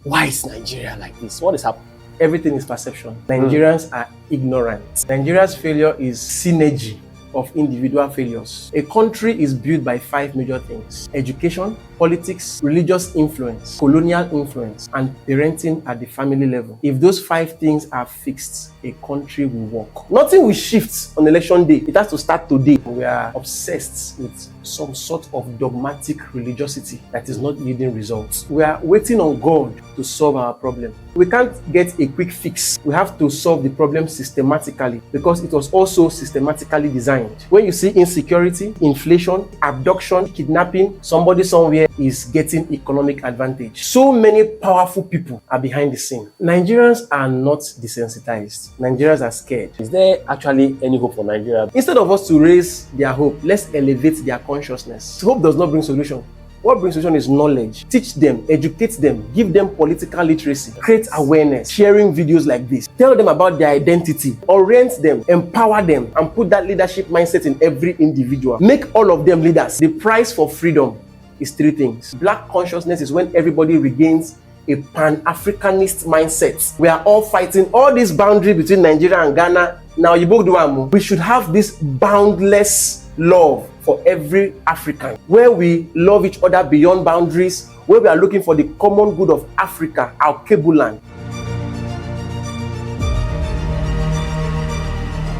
Why is Nigeria like this? What is happening? Everything is perception. Nigerians are ignorant. Nigeria's failure is synergy of individual failures. A country is built by 5 major things: education, politics, religious influence, colonial influence, and parenting at the family level. If those 5 things are fixed, a country will work. Nothing will shift on election day. It has to start today. We are obsessed with some sort of dogmatic religiosity that is not yielding results. We are waiting on God to solve our problem. We can't get a quick fix. We have to solve the problem systematically, because it was also systematically designed. When you see insecurity, inflation, abduction, kidnapping, somebody somewhere is getting economic advantage. So many powerful people are behind the scene. Nigerians are not desensitized. Nigerians are scared. Is there actually any hope for Nigeria? Instead of us to raise their hope, let's elevate their consciousness. Hope does not bring solution. What brings solution is knowledge. Teach them, educate them, give them political literacy, create awareness, sharing videos like this. Tell them about their identity, orient them, empower them, and put that leadership mindset in every individual. Make all of them leaders. The price for freedom is 3 things. Black consciousness is when everybody regains a pan-Africanist mindset. We are all fighting all this boundary between Nigeria and Ghana. Now, we should have this boundless love for every African, where we love each other beyond boundaries, where we are looking for the common good of Africa, our Kebuland.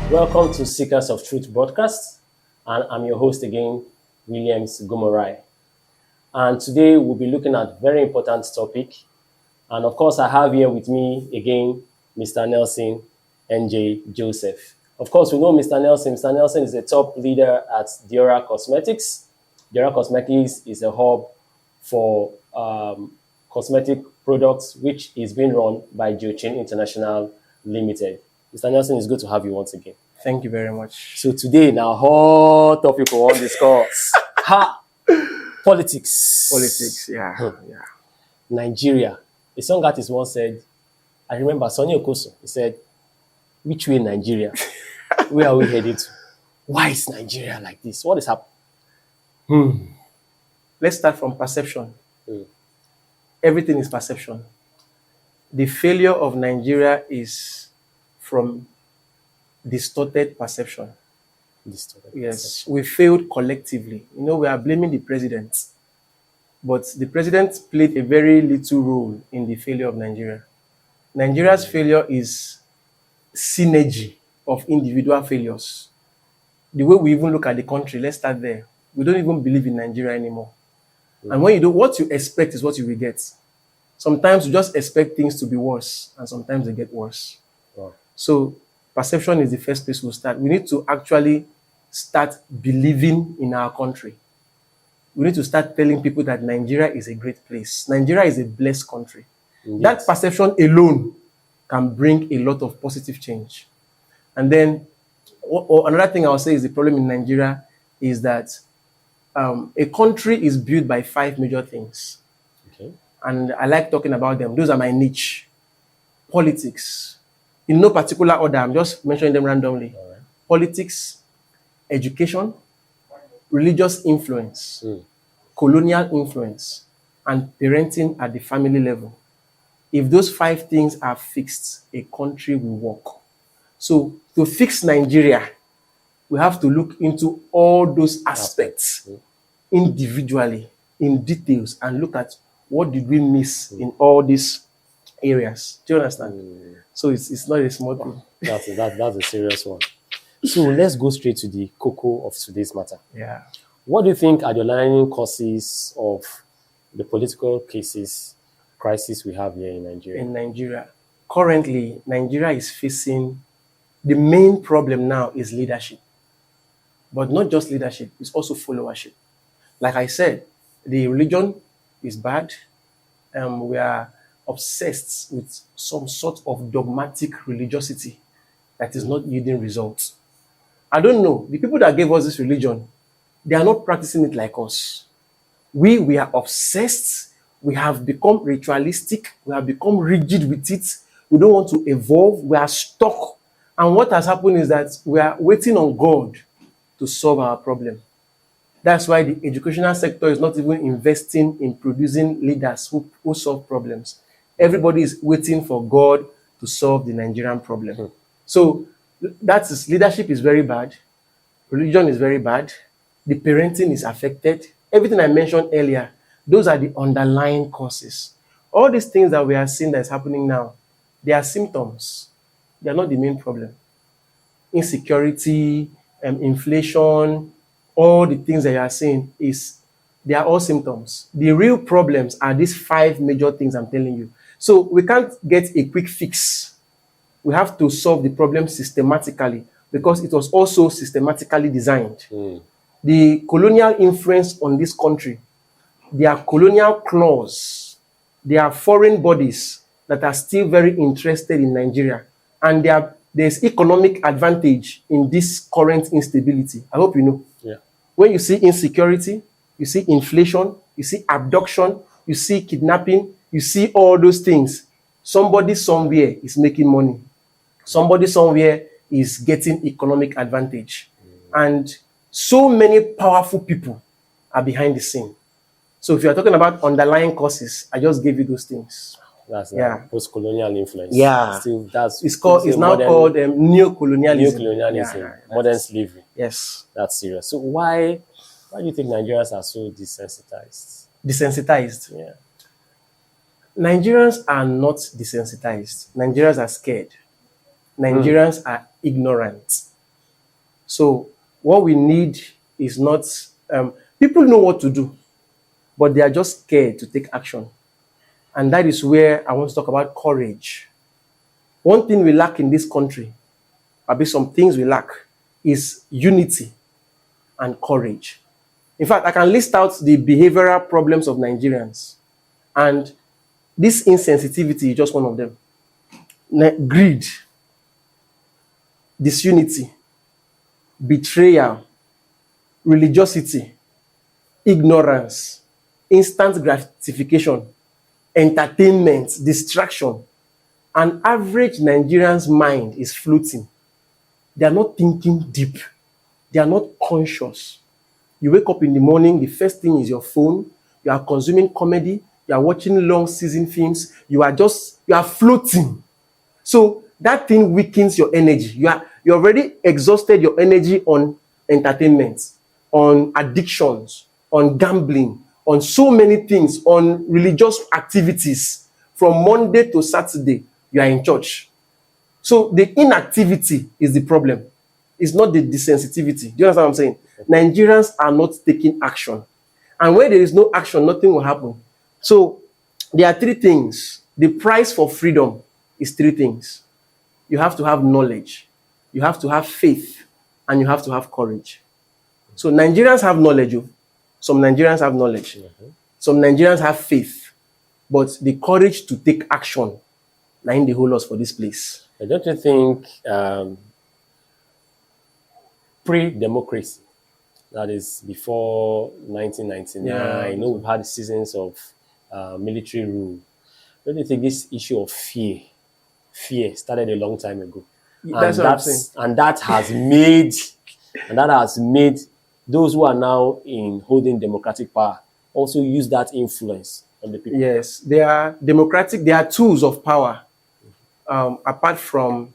Welcome to Seekers of Truth broadcast, and I'm your host again, Williams Gomorai. And today we'll be looking at a very important topic. And of course, I have here with me again, Mr. Nelson NJ Joseph. Of course, we know Mr. Nelson. Mr. Nelson is a top leader at Diora Cosmetics. Diora Cosmetics is a hub for cosmetic products, which is being run by Geochin International Limited. Mr. Nelson, it's good to have you once again. Thank you very much. So today, now, hot topic we want to discuss. Politics. Politics, yeah. Nigeria. A song artist once said, I remember Sonny Okoso, he said, which way Nigeria? Where are we headed to? Why is Nigeria like this? What is happening? Let's start from perception. Everything is perception. The failure of Nigeria is from distorted perception. Yes, we failed collectively. We are blaming the president, but the president played a very little role in the failure of Nigeria. Nigeria's failure is synergy of individual failures. The way we even look at the country, let's start there. We don't even believe in Nigeria anymore. And when you do, what you expect is what you will get. Sometimes you just expect things to be worse, and sometimes they get worse. Wow. So perception is the first place we'll start. We need to actually start believing in our country. We need to start telling people that Nigeria is a great place. Nigeria is a blessed country. Indeed. That perception alone can bring a lot of positive change. And then another thing I'll say is the problem in Nigeria is that a country is built by 5 major things. Okay. And I like talking about them. Those are my niche. Politics. In no particular order, I'm just mentioning them randomly. All right. Politics, education, religious influence, colonial influence, and parenting at the family level. If those 5 things are fixed, a country will work. So to fix Nigeria, we have to look into all those aspects individually, in details, and look at what did we miss in all these areas. Do you understand? So it's not a small thing. That's a serious one. So let's go straight to the cocoa of today's matter. Yeah. What do you think are the underlying causes of the political crises we have here in Nigeria? In Nigeria, currently, Nigeria is facing, the main problem now is leadership. But not just leadership, it's also followership. Like I said, the religion is bad. We are obsessed with some sort of dogmatic religiosity that is not yielding results. I don't know. The people that gave us this religion, they are not practicing it like us. We are obsessed. We have become ritualistic. We have become rigid with it. We don't want to evolve. We are stuck. And what has happened is that we are waiting on God to solve our problem. That's why the educational sector is not even investing in producing leaders who solve problems. Everybody is waiting for God to solve the Nigerian problem. So leadership is very bad. Religion is very bad. The parenting is affected. Everything I mentioned earlier, those are the underlying causes. All these things that we are seeing that is happening now, they are symptoms. They are not the main problem. Insecurity, inflation, all the things that you are seeing they are all symptoms. The real problems are these 5 major things I'm telling you. So we can't get a quick fix. We have to solve the problem systematically because it was also systematically designed. The colonial influence on this country, there are colonial clause, there are foreign bodies that are still very interested in Nigeria, and there's economic advantage in this current instability. I hope you know. Yeah. When you see insecurity, you see inflation, you see abduction, you see kidnapping, you see all those things. Somebody somewhere is making money. Somebody somewhere is getting economic advantage. And so many powerful people are behind the scene. So if you're talking about underlying causes, I just gave you those things. That's post-colonial influence. Yeah. Still, it's now called neo-colonialism. Neo-colonialism, modern slavery. Yes. That's serious. So why do you think Nigerians are so desensitized? Desensitized? Yeah. Nigerians are not desensitized. Nigerians are scared. Nigerians are ignorant. So what we need is not... people know what to do, but they are just scared to take action. And that is where I want to talk about courage. One thing we lack in this country, maybe some things we lack, is unity and courage. In fact, I can list out the behavioral problems of Nigerians. And this insensitivity is just one of them. Greed, disunity, betrayal, religiosity, ignorance, instant gratification, entertainment, distraction. An average Nigerian's mind is floating. They are not thinking deep. They are not conscious. You wake up in the morning, the first thing is your phone. You are consuming comedy. You are watching long season films. You are floating. So that thing weakens your energy. You already exhausted your energy on entertainment, on addictions, on gambling, on so many things, on religious activities. From Monday to Saturday, you are in church. So the inactivity is the problem. It's not the desensitivity. Do you understand what I'm saying? Nigerians are not taking action. And where there is no action, nothing will happen. So there are 3 things. The price for freedom is 3 things. You have to have knowledge, you have to have faith, and you have to have courage. So Nigerians have knowledge. Some Nigerians have knowledge. Some Nigerians have faith. But the courage to take action, now in the whole loss for this place. Don't you think pre-democracy, that is before 1999, I know we've had seasons of military rule. Don't you think this issue of fear started a long time ago? That's what I'm saying. And that has made those who are now in holding democratic power also use that influence on the people. Yes, they are democratic. They are tools of power. Apart from,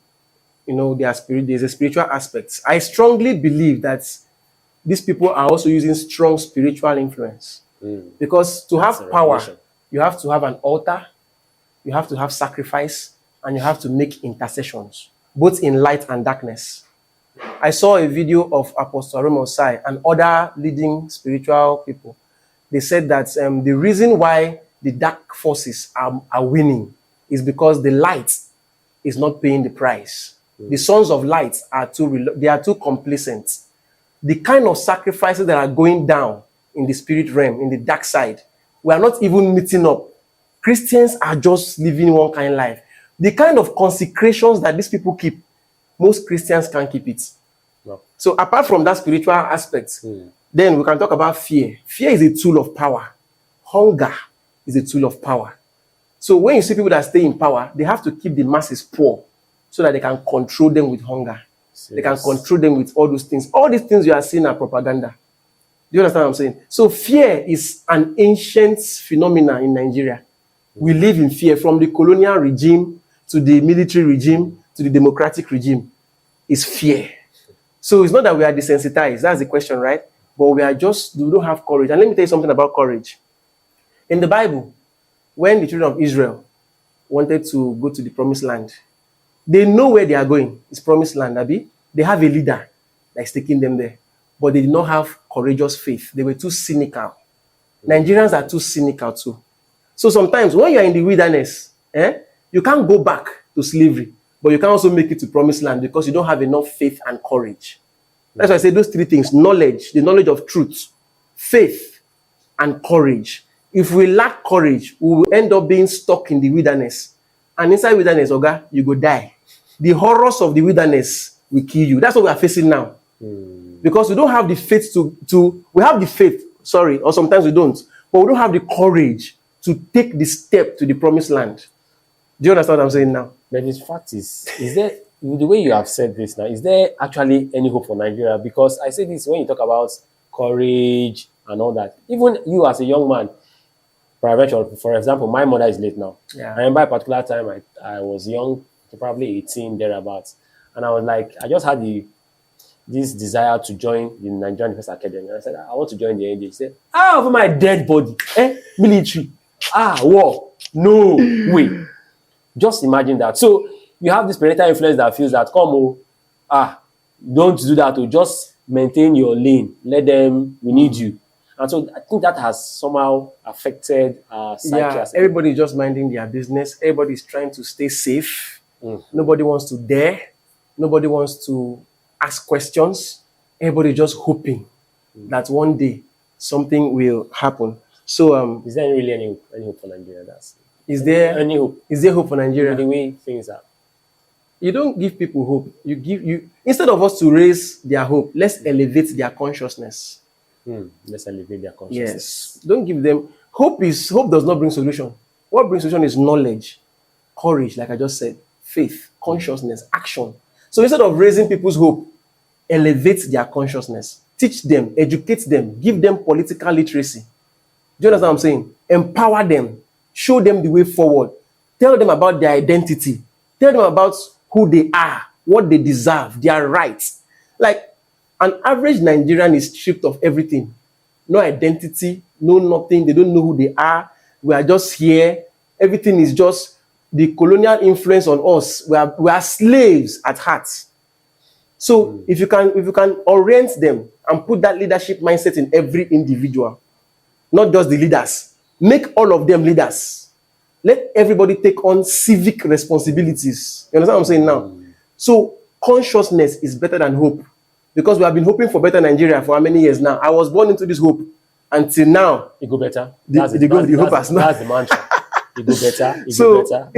there's a spiritual aspect. I strongly believe that these people are also using strong spiritual influence. Because to have power, you have to have an altar, you have to have sacrifice, and you have to make intercessions, both in light and darkness. I saw a video of Apostle Aromosai and other leading spiritual people. They said that the reason why the dark forces are winning is because the light is not paying the price. The sons of light are too complacent. The kind of sacrifices that are going down in the spirit realm, in the dark side, we are not even meeting up. Christians are just living one kind of life. The kind of consecrations that these people keep, most Christians can't keep it. No. So apart from that spiritual aspect, then we can talk about fear. Fear is a tool of power. Hunger is a tool of power. So when you see people that stay in power, they have to keep the masses poor so that they can control them with hunger. Yes. They can control them with all those things. All these things you are seeing are propaganda. Do you understand what I'm saying? So fear is an ancient phenomenon in Nigeria. We live in fear from the colonial regime to the military regime to the democratic regime. It's fear. So it's not that we are desensitized. That's the question, right? But we don't have courage. And let me tell you something about courage. In the Bible, when the children of Israel wanted to go to the promised land, they know where they are going. It's promised land, Abi. They have a leader that is taking them there. But they did not have courageous faith. They were too cynical. Nigerians are too cynical too. So sometimes when you are in the wilderness, you can't go back to slavery, but you can also make it to promised land because you don't have enough faith and courage. That's why I say those three things: knowledge, the knowledge of truth, faith, and courage. If we lack courage, we will end up being stuck in the wilderness. And inside wilderness, Oga, you go die. The horrors of the wilderness will kill you. That's what we are facing now. Because we don't have the faith we have the faith, or sometimes we don't, but we don't have the courage to take the step to the promised land. Do you understand what I'm saying now? But the fact is there, the way you have said this now, is there actually any hope for Nigeria? Because I say this when you talk about courage and all that. Even you as a young man, for example, my mother is late now. Yeah. I remember a particular time I was young, probably 18, thereabouts. And I was like, I just had this desire to join the Nigerian Defense Academy. And I said, I want to join the NDA. He said, over my dead body. Military. War. No way. Just imagine that. So you have this parental influence that feels that, don't do that. Just maintain your lane. Let them, we need you. And so I think that has somehow affected our psyche. Yeah, everybody's just minding their business. Everybody's trying to stay safe. Nobody wants to dare. Nobody wants to ask questions. Everybody's just hoping that one day something will happen. So, is there really any hope for Nigeria? Is there any hope? Is there hope for Nigeria? The way things are. You don't give people hope. Instead of us to raise their hope, let's elevate their consciousness. Let's elevate their consciousness. Yes. Don't give them hope. Hope does not bring solution. What brings solution is knowledge, courage, like I just said, faith, consciousness, action. So instead of raising people's hope, elevate their consciousness. Teach them, educate them, give them political literacy. Do you understand what I'm saying? Empower them. Show them the way forward. Tell them about their identity. Tell them about who they are, what they deserve, their rights. Like an average Nigerian is stripped of everything. No identity, no nothing. They don't know who they are. We are just here. Everything is just the colonial influence on us. We are slaves at heart. So if you can orient them and put that leadership mindset in every individual, not just the leaders, make all of them leaders. Let everybody take on civic responsibilities. You understand what I'm saying now? So consciousness is better than hope. Because we have been hoping for better Nigeria for how many years now? I was born into this hope. Until now, it go better. The hope has not. That's the mantra. It go better. Go better.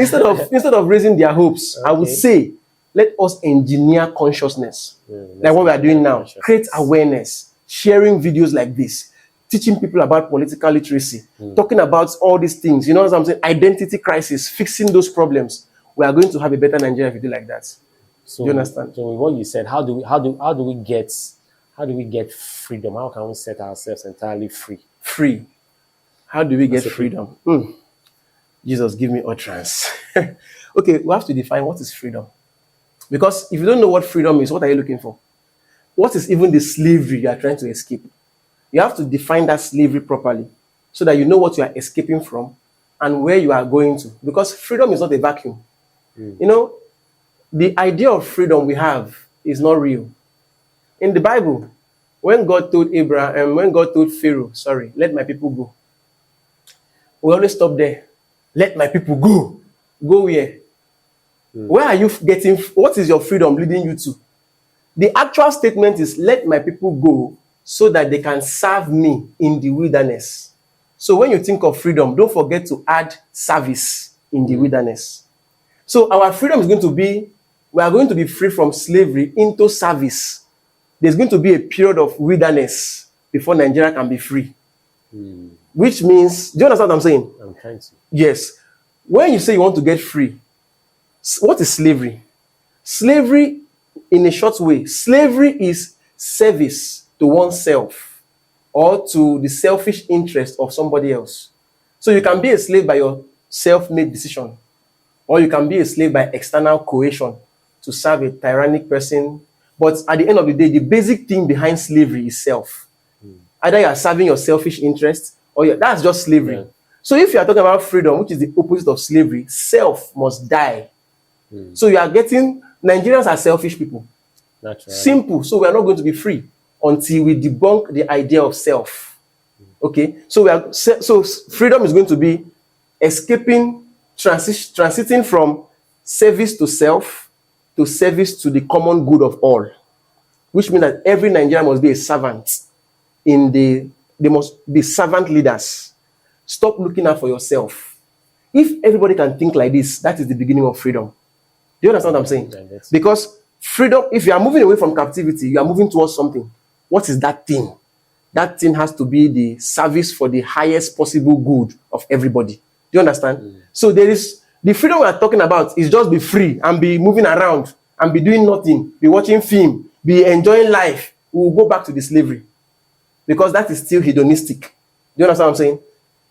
Instead of raising their hopes, okay, I would say, let us engineer consciousness. Like what we are doing now. Create awareness. Sharing videos like this. Teaching people about political literacy. Talking about all these things. You know what I'm saying? Identity crisis. Fixing those problems. We are going to have a better Nigeria if we do like that. So, do you understand? So with what you said, how do we get freedom? How can we set ourselves entirely free? Free. How do we get freedom? Jesus, give me utterance. Okay, we have to define what is freedom. Because if you don't know what freedom is, what are you looking for? What is even the slavery you are trying to escape? You have to define that slavery properly so that you know what you are escaping from and where you are going to. Because freedom is not a vacuum. You know, the idea of freedom we have is not real. In the Bible, when God told Pharaoh, let my people go, we always stop there. Let my people go. Go where? Where are you getting? What is your freedom leading you to? The actual statement is, let my people go so that they can serve me in the wilderness. So when you think of freedom, don't forget to add service in the wilderness. So our freedom is going to be, we are going to be free from slavery into service. There's going to be a period of wilderness before Nigeria can be free. Which means, do you understand what I'm saying? I'm trying to. Yes. When you say you want to get free, what is slavery? Slavery, in a short way, slavery is service to oneself or to the selfish interest of somebody else. So you can be a slave by yourself self-made decision, or you can be a slave by external coercion to serve a tyrannic person. But at the end of the day, the basic thing behind slavery is self. Either you are serving your selfish interest, or that's just slavery. Yeah. So if you are talking about freedom, which is the opposite of slavery, self must die. So you are getting, Nigerians are selfish people. Naturally. Simple. So we are not going to be free until we debunk the idea of self. Okay? So freedom is going to be escaping, transiting from service to self to service to the common good of all, which means that every Nigerian must be a servant. They must be servant leaders. Stop looking out for yourself. If everybody can think like this, that is the beginning of freedom. Do you understand what I'm saying? Yeah, Because freedom, if you are moving away from captivity, you are moving towards something. What is that thing? That thing has to be the service for the highest possible good of everybody. Do you understand? So there is the freedom we are talking about is just be free and be moving around and be doing nothing, be watching film, be enjoying life. We will go back to the slavery because that is still hedonistic. Do you understand what I'm saying?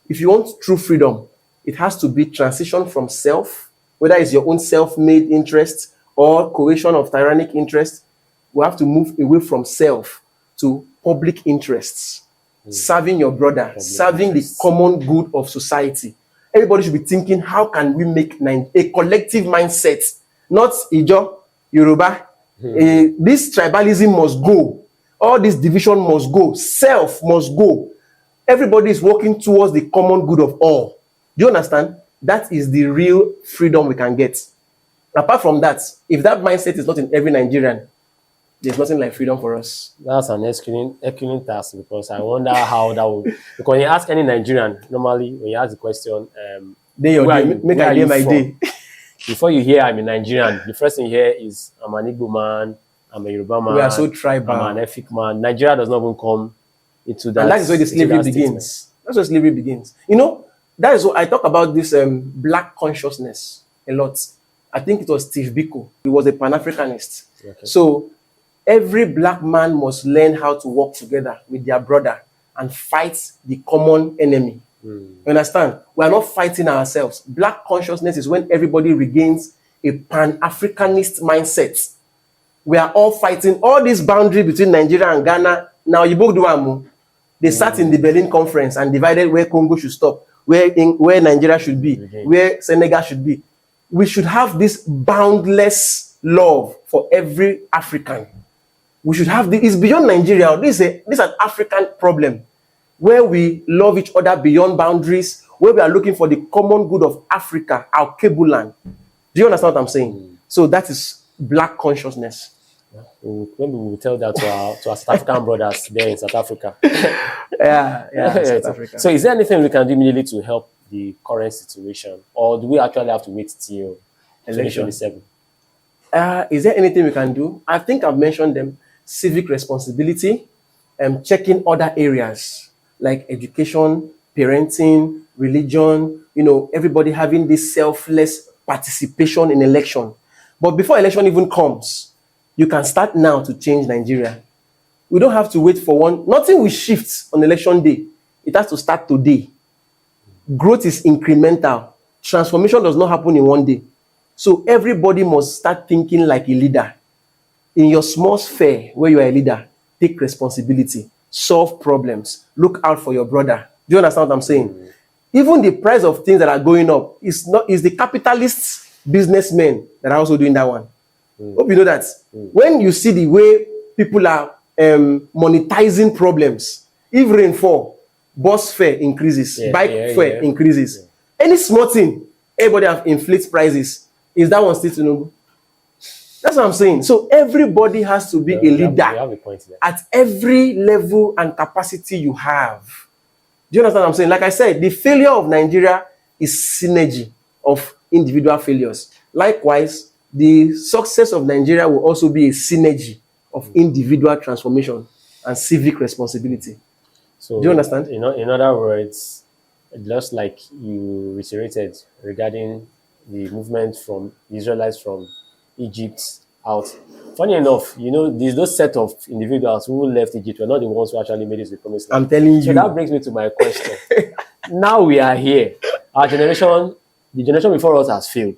If you want true freedom, it has to be transition from self, whether it's your own self-made interest or coercion of tyrannic interest. We have to move away from self to public interests, serving your brother, serving the common good of society. Everybody should be thinking, how can we make a collective mindset, not Ijo, Yoruba. This tribalism must go. All this division must go. Self must go. Everybody is working towards the common good of all. Do you understand? That is the real freedom we can get. Apart from that, if that mindset is not in every Nigerian, there's nothing like freedom for us. That's an excellent task, because I wonder how that would. Because when you ask any Nigerian, normally when you ask the question, Day or day, make I day my day. Before you hear I'm a Nigerian, the first thing you hear is I'm an Igbo man, I'm a Yoruba man, We are so tribal. I'm an Efik man. Nigeria does not even come into that. And that is where the slavery begins. That's where slavery begins. You know, that is what I talk about this black consciousness a lot. I think it was Steve Biko. He was a Pan-Africanist. Okay. So every black man must learn how to work together with their brother and fight the common enemy. You understand? We are not fighting ourselves. Black consciousness is when everybody regains a Pan-Africanist mindset. We are all fighting all this boundary between Nigeria and Ghana. Now, they sat in the Berlin conference and divided where Congo should stop, where Nigeria should be, where Senegal should be. We should have this boundless love for every African. We should have this. It's beyond Nigeria. This is an African problem where we love each other beyond boundaries, where we are looking for the common good of Africa, our Kebulan. Do you understand what I'm saying? So that is black consciousness. Maybe we'll tell that to our South African brothers there in South Africa. South Africa. So is there anything we can do immediately to help the current situation, or do we actually have to wait till election 2027? Is there anything we can do? I think I've mentioned them. Civic responsibility, checking other areas like education, parenting, religion, everybody having this selfless participation in election. But before election even comes, you can start now to change Nigeria. We don't have to wait for one. Nothing will shift on election day. It has to start today. Growth is incremental. Transformation does not happen in one day. So everybody must start thinking like a leader. In your small sphere where you are a leader, take responsibility, solve problems, look out for your brother. Do you understand what I'm saying? Even the price of things that are going up is the capitalists, businessmen that are also doing that one. Hope you know that. When you see the way people are monetizing problems, if rain fall, bus fare increases, bike fare increases. Any small thing, everybody have inflated prices. Is that one still Tinubu? That's what I'm saying. So everybody has to be a leader you have a point there. at every level and capacity you have. Do you understand what I'm saying? Like I said, the failure of Nigeria is synergy of individual failures. Likewise, the success of Nigeria will also be a synergy of individual transformation and civic responsibility. So, do you understand? In other words, just like you reiterated regarding the movement from the Israelites from Egypt out. Funny enough, those set of individuals who left Egypt were not the ones who actually made it to the promised land. I'm telling you. So that brings me to my question. Now we are here. Our generation the generation before us has failed.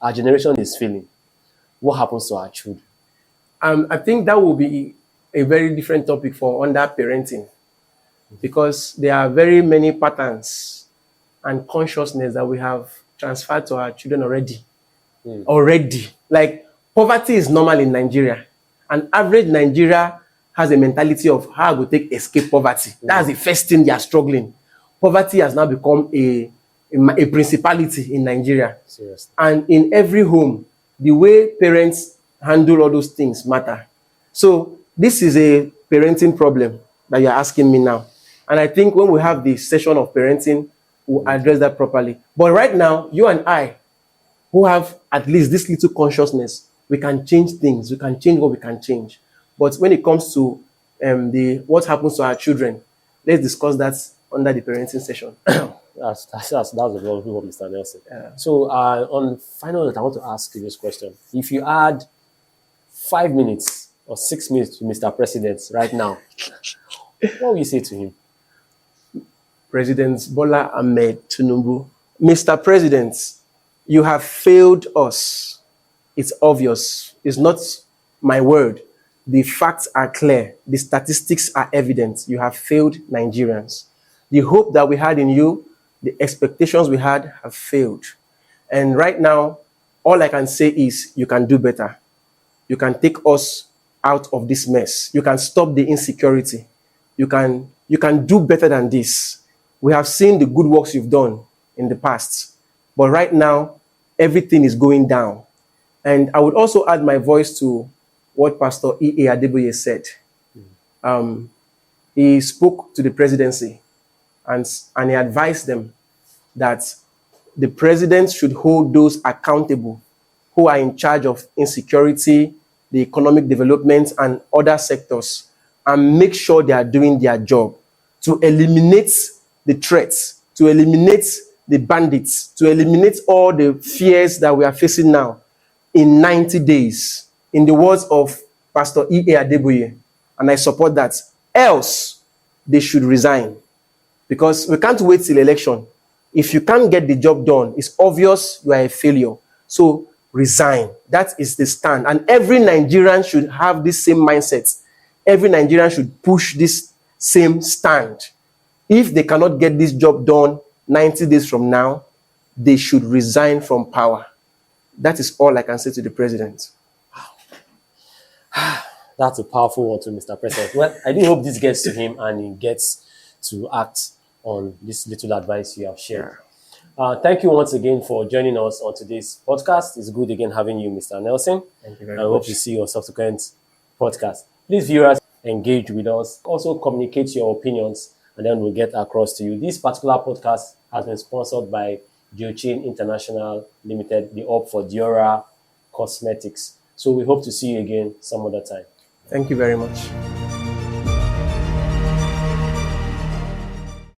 Our generation is failing. What happens to our children? I think that will be a very different topic for under parenting, because there are very many patterns and consciousness that we have transferred to our children already. Like, poverty is normal in Nigeria. An average Nigeria has a mentality of how I go take escape poverty. That's the first thing they are struggling. Poverty has now become a principality in Nigeria. Seriously. And in every home, the way parents handle all those things matter. So this is a parenting problem that you're asking me now. And I think when we have the session of parenting, we'll address that properly. But right now, you and I, who have at least this little consciousness, we can change things. We can change what we can change. But when it comes to what happens to our children, let's discuss that under the parenting session. That's a lovely one, Mr. Nelson. So on final note, I want to ask you this question. If you add 5 minutes or 6 minutes to Mr. President right now, what will you say to him? President Bola Ahmed Tinubu. Mr. President, you have failed us. It's obvious. It's not my word. The facts are clear. The statistics are evident. You have failed Nigerians. The hope that we had in you, the expectations we had, have failed. And right now, all I can say is you can do better. You can take us out of this mess. You can stop the insecurity. You can do better than this. We have seen the good works you've done in the past. But right now, everything is going down. And I would also add my voice to what Pastor E.A. Adeboye said. He spoke to the presidency and he advised them that the president should hold those accountable who are in charge of insecurity, the economic development, and other sectors, and make sure they are doing their job to eliminate the threats, to eliminate the bandits, to eliminate all the fears that we are facing now in 90 days, in the words of Pastor E.A. Adeboye. And I support that. Else, they should resign. Because we can't wait till election. If you can't get the job done, it's obvious you are a failure. So resign. That is the stand. And every Nigerian should have this same mindset. Every Nigerian should push this same stand. If they cannot get this job done 90 days from now, they should resign from power. That is all I can say to the president. That's a powerful one to Mr. President. Well, I do hope this gets to him and he gets to act on this little advice you have shared. Thank you once again for joining us on today's podcast. It's good again having you, Mr. Nelson. Thank you very I much. hope to see you on subsequent podcasts. Please, viewers, engage with us. Also, communicate your opinions, and then we'll get across to you. This particular podcast has been sponsored by Geochin International Limited, the hub for Diora Cosmetics. So we hope to see you again some other time. Thank you very much.